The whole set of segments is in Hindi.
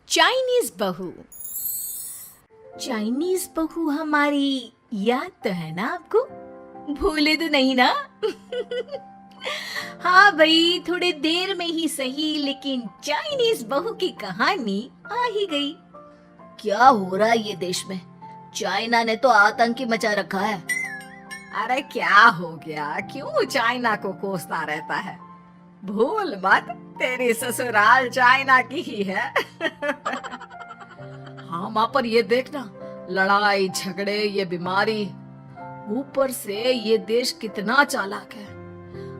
चाइनीज बहू। चाइनीज बहू हमारी याद तो है ना आपको? भूले तो नहीं ना? हाँ भाई, थोड़ी देर में ही सही, लेकिन चाइनीज बहू की कहानी आ ही गई। क्या हो रहा है ये देश में? चाइना ने तो आतंकी मचा रखा है। अरे क्या हो गया? क्यों चाइना को कोसता रहता है? भूल मत, तेरी ससुराल चाइना की ही है। हाँ माँ, पर ये देखना, लड़ाई झगड़े, ये बीमारी, ऊपर से ये देश कितना चालाक है।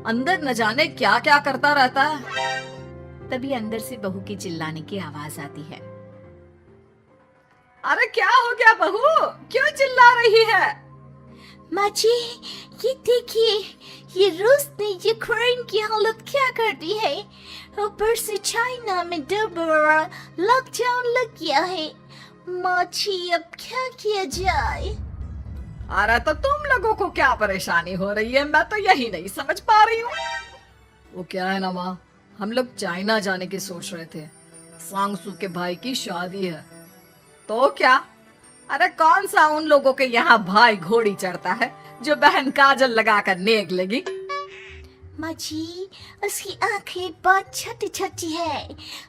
अंदर न जाने क्या क्या करता रहता है। तभी अंदर से बहू की चिल्लाने की आवाज आती है। अरे क्या हो गया बहू? क्यों चिल्ला रही है? माँ जी, ये देखिए, ये रूस ने यूक्रेन की हालत क्या कर दी है। ऊपर से चाइना में दोबारा लॉकडाउन लग गया है। माँ जी, अब क्या किया जाए? अरे तो तुम लोगों को क्या परेशानी हो रही है? मैं तो यही नहीं समझ पा रही हूँ। वो क्या है ना माँ, हम लोग चाइना जाने की सोच रहे थे। सांगसू के भाई की शादी है। तो क्या? अरे कौन सा उन लोगों के यहाँ भाई घोड़ी चढ़ता है जो बहन काजल लगाकर नेक लगी? माँ जी, उसकी आंखें बहुत छोटी छोटी है,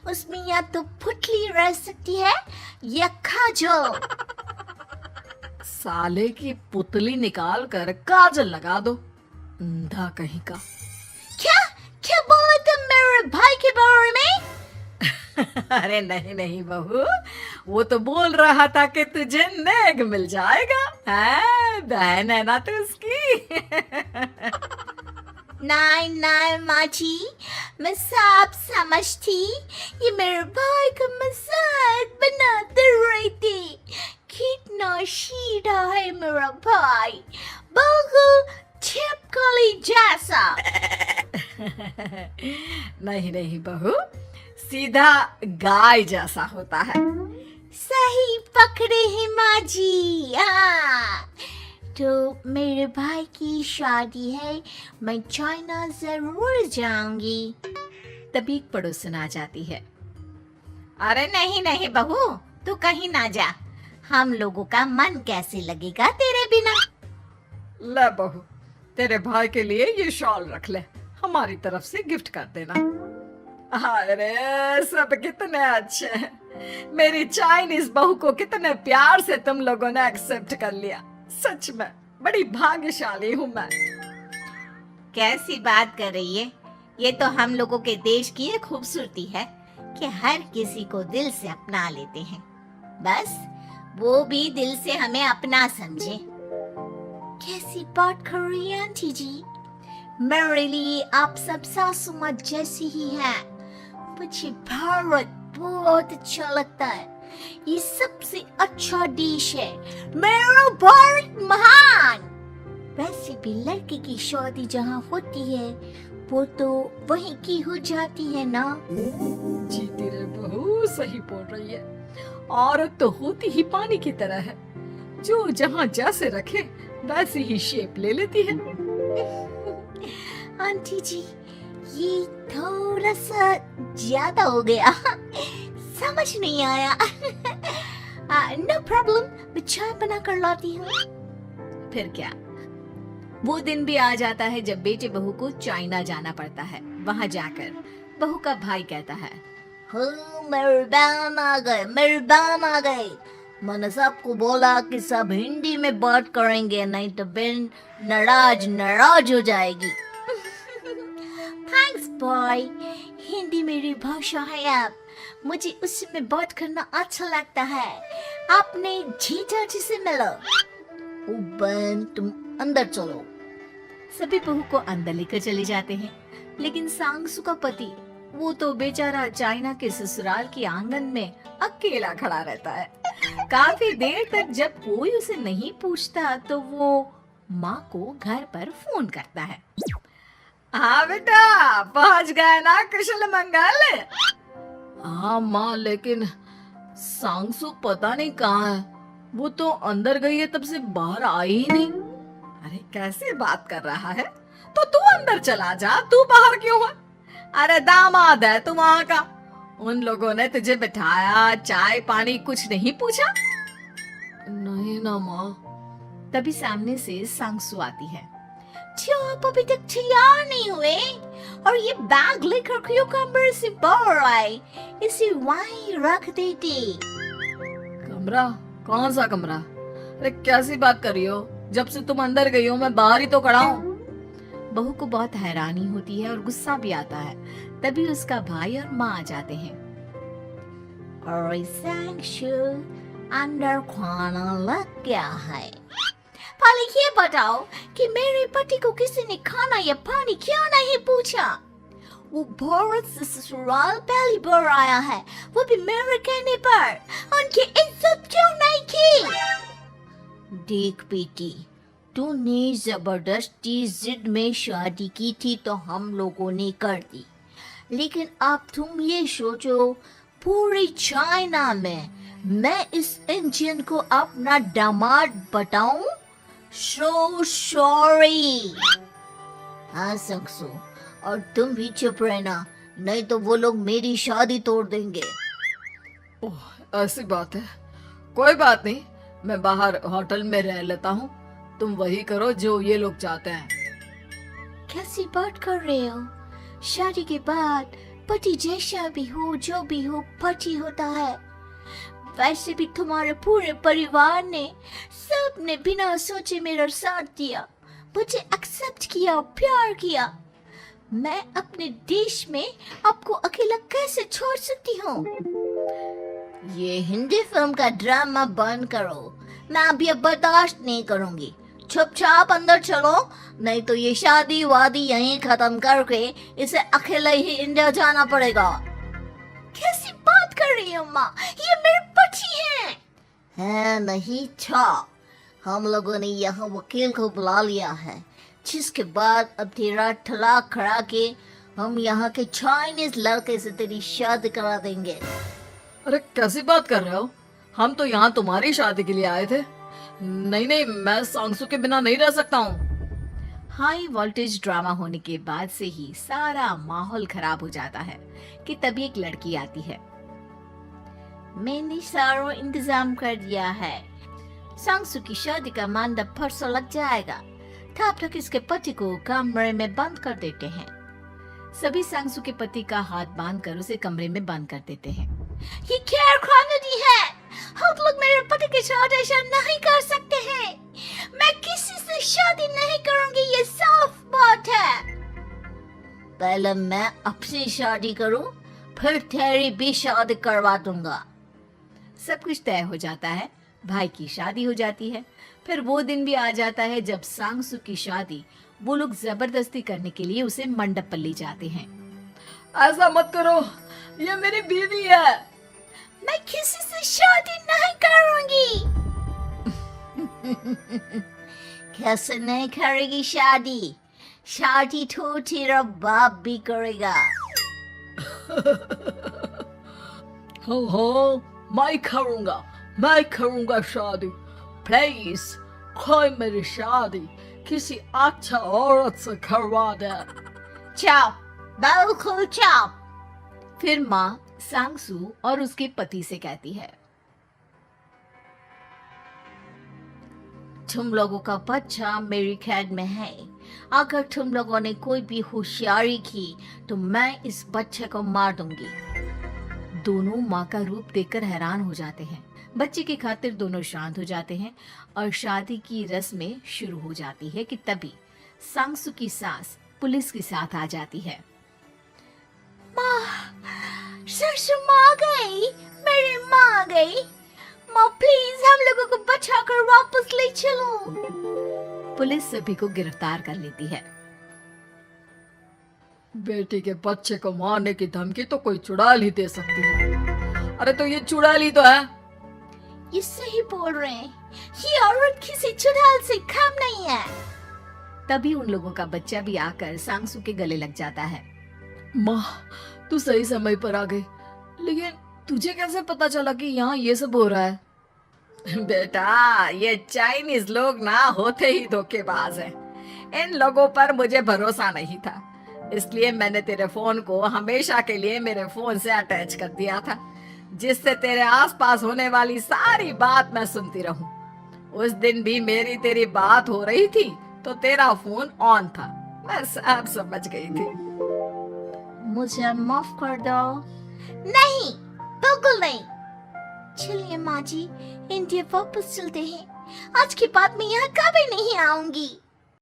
उसमें या तो पुतली रह सकती है या काजल। साले की पुतली निकाल कर काजल लगा दो, अंधा कहीं का। क्या क्या बोला तुम मेरे भाई के बारे में? अरे नहीं नहीं बहू, वो तो बोल रहा था कि तुझे नेक मिल जाएगा। है, बहन है ना तू उसकी। नहीं नहीं माँ जी, मैं सब समझती। ये मेरे भाई का मजाक बनाते रहती। कितना सीधा है मेरा भाई, बिल्कुल छिपकली जैसा। नहीं नहीं बहू, सीधा गाय जैसा होता है। सही पकड़े हैं माँ जी। हाँ, तो मेरे भाई की शादी है, मैं चाइना जरूर जाऊंगी। तभी एक पड़ोसन आ जाती है। अरे नहीं नहीं बहू, तू कहीं ना जा। हम लोगों का मन कैसे लगेगा तेरे बिना? ले बहू, तेरे भाई के लिए ये शॉल रख ले, हमारी तरफ से गिफ्ट कर देना। अरे सब कितने अच्छे हैं। मेरी चाइनीज बहू को कितने प्यार से तुम लोगों ने एक्सेप्ट कर लिया। सच में बड़ी भाग्यशाली हूँ मैं। कैसी बात कर रही है? ये तो हम लोगों के देश की एक खूबसूरती है कि हर किसी को दिल से अपना लेते हैं, बस वो भी दिल से हमें अपना समझे। कैसी बात कर रही है आंटी जी? मेरे लिए आप सब सासू माँ जैसी ही हैं। मुझे भारत बहुत अच्छा लगता है, ये सबसे अच्छा देश है। मेरा भारत महान। वैसे भी लड़के की शादी जहाँ होती है वो तो वहीं की हो जाती है ना? जी तेरे बहू सही बोल रही है। औरत तो होती ही पानी की तरह है, जो जहाँ जैसे रखे वैसी ही शेप ले लेती है। आंटी जी, ये थोड़ा सा ज्यादा हो गया, समझ नहीं आया। नो प्रॉब्लम, मैं चाय बना कर लाती हूँ। फिर क्या, वो दिन भी आ जाता है जब बेटे बहू को चाइना जाना पड़ता है। वहाँ जाकर बहू का भाई कहता है, मेहरबान आ गए, मेहरबान आ गए। मैंने सबको बोला कि सब हिंदी में बात करेंगे, नहीं तो बहन नाराज नाराज हो जाएगी। थैंक्स बॉय, हिंदी मेरी भाषा है। अब मुझे उसी में बात करना अच्छा लगता है। आपने जीजा जी से मिलो। ओ बहन, तुम अंदर चलो। सभी बहू को अंदर लेकर चले जाते हैं, लेकिन सांगसू का पति, वो तो बेचारा चाइना के ससुराल के आंगन में अकेला खड़ा रहता है। काफी देर तक जब कोई उसे नहीं पूछता तो वो माँ को घर पर फोन करता है। हाँ बेटा, पहुंच गए ना कुशल मंगल? हाँ माँ, लेकिन सांगसू पता नहीं कहाँ है। वो तो अंदर गई है, तब से बाहर आई ही नहीं। अरे कैसे बात कर रहा है? तो तू अंदर चला जा, तू बाहर क्यों है? अरे दामाद है तू वहाँ का, उन लोगों ने तुझे बिठाया, चाय पानी कुछ नहीं पूछा? नहीं ना माँ। तभी सामने से सांगसू आती है। क्यों आप अभी तक तैयार नहीं हुए? और ये बैग लेकर क्यों कमरे से बाहर आए? इसे वहीं रख देती। कमरा? कौन सा कमरा? अरे कैसी बात कर रही हो? जब से तुम अंदर गई हो मैं बाहर ही तो खड़ा हूँ। बहू को बहुत हैरानी होती है और गुस्सा भी आता है। तभी उसका भाई और माँ आ जाते हैं। और सांगसू, अंदर खाना लग गया है। पहले ये बताओ कि मेरे पति को किसी ने खाना या पानी क्यों नहीं पूछा? वो भारत से ससुराल पहली बार आया है, वो भी मेरे कहने पर। उनकी इज्जत क्यों नहीं की? देख बेटी, तूने जबरदस्ती जिद में शादी की थी तो हम लोगों ने कर दी, लेकिन अब तुम ये सोचो, पूरी चाइना में मैं इस इंडियन को अपना दामाद बताऊं? So sorry। हाँ सांगसू, और तुम भी चुप रहना, नहीं तो वो लोग मेरी शादी तोड़ देंगे। ओह, ऐसी बात है। कोई बात नहीं, मैं बाहर होटल में रह लेता हूँ। तुम वही करो जो ये लोग चाहते हैं। कैसी बात कर रहे हो? शादी के बाद पति जैसा भी हो, जो भी हो, पति होता है। वैसे भी तुम्हारे पूरे परिवार ने, सबने बिना सोचे मेरा साथ दिया, मुझे एक्सेप्ट किया और प्यार किया। मैं अपने देश में आपको अकेला कैसे छोड़ सकती हूँ? ये हिंदी फिल्म का ड्रामा बंद करो, मैं अभी अब बर्दाश्त नहीं करूंगी। चुपचाप अंदर चलो, नहीं तो ये शादी वादी यहीं खत्म करके इसे अकेले ही इंडिया जाना पड़ेगा। कैसी बात कर रही हो माँ? ये मेरे पति हैं। है नहीं था। हम लोगों ने यहाँ वकील को बुला लिया है, जिसके बाद अब तेरा तलाक करा के हम यहाँ के चाइनीज लड़के से तेरी शादी करा देंगे। अरे कैसी बात कर रहे हो? हम तो यहाँ तुम्हारी शादी के लिए आए थे। नहीं नहीं, मैं सांगसू के बिना नहीं रह सकता हूँ। हाई वोल्टेज ड्रामा होने के बाद से ही सारा माहौल खराब हो जाता है कि तभी एक लड़की आती है। मैंने सारा इंतजाम कर दिया है, सांगसू की शादी का मंडप परसों लग जाएगा। तब तक इसके पति को कमरे में बंद कर देते हैं। सभी सांगसू के पति का हाथ बांधकर उसे कमरे में बंद कर देते हैं। ये क्या कॉमेडी है? हम लोग मेरे पति के साथ ऐसा नहीं कर सकते हैं। मैं किसी से शादी नहीं करूंगी, ये साफ बात है। पहले मैं अपनी शादी करूं, फिर तेरी भी शादी करवा दूंगा। सब कुछ तय हो जाता है, भाई की शादी हो जाती है। फिर वो दिन भी आ जाता है जब सांगसू की शादी वो लोग जबरदस्ती करने के लिए उसे मंडप पर ले जाते हैं। ऐसा मत करो, ये मेरी बीवी है। मैं किसी से शादी नहीं करूंगी। कैसे नहीं करेगी शादी? शादी तो तेरा बाप भी करेगा। हो, मैं करूंगा शादी। प्लीज कोई मेरी शादी किसी अच्छा औरत से करवा दे। चाओ, बिल्कुल चाओ। फिर माँ सांगसू और उसके पति से कहती है, तुम लोगों का बच्चा मेरी कैद में है। अगर तुम लोगों ने कोई भी होशियारी की तो मैं इस बच्चे को मार दूंगी। दोनों माँ का रूप देखकर हैरान हो जाते हैं। बच्चे की खातिर दोनों शांत हो जाते हैं और शादी की रस्में शुरू हो जाती है कि तभी सांगसू की सास पुलिस के साथ आ जाती है। माँ, सरसू माँ आ गई, मेरी माँ आ गई। माँ प्लीज हम लोगों को बचाकर वापस ले चलो। पुलिस सभी को गिरफ्तार कर लेती है। बेटी के बच्चे को मारने की धमकी तो कोई चुड़ैल ही दे सकती है। अरे तो ये चुड़ैल ही तो है। ये सही बोल रहे हैं, ये औरत किसी चुड़ैल से कम नहीं है। तभी उन लोगों का बच्चा भी आकर सांगसू के गले लग जाता है। माँ, तू सही समय पर आ गई, लेकिन तुझे कैसे पता चला कि यहाँ ये सब हो रहा है? बेटा, ये चाइनीज लोग ना होते ही धोखेबाज हैं। इन लोगों पर मुझे भरोसा नहीं था। इसलिए मैंने तेरे फोन को हमेशा के लिए मेरे फोन से अटैच कर दिया था, जिससे तेरे आसपास होने वाली सारी बात मैं सुनती रहूं। उस दिन भी मेरी तेरी बात हो रही थी तो तेरा फोन ऑन था, मैं सब समझ गई थी। मुझे माफ कर दो। नहीं, बिल्कुल नहीं। चलिए माँ जी, इंडिया वापस चलते हैं। आज के बाद मैं यहाँ कभी नहीं आऊंगी।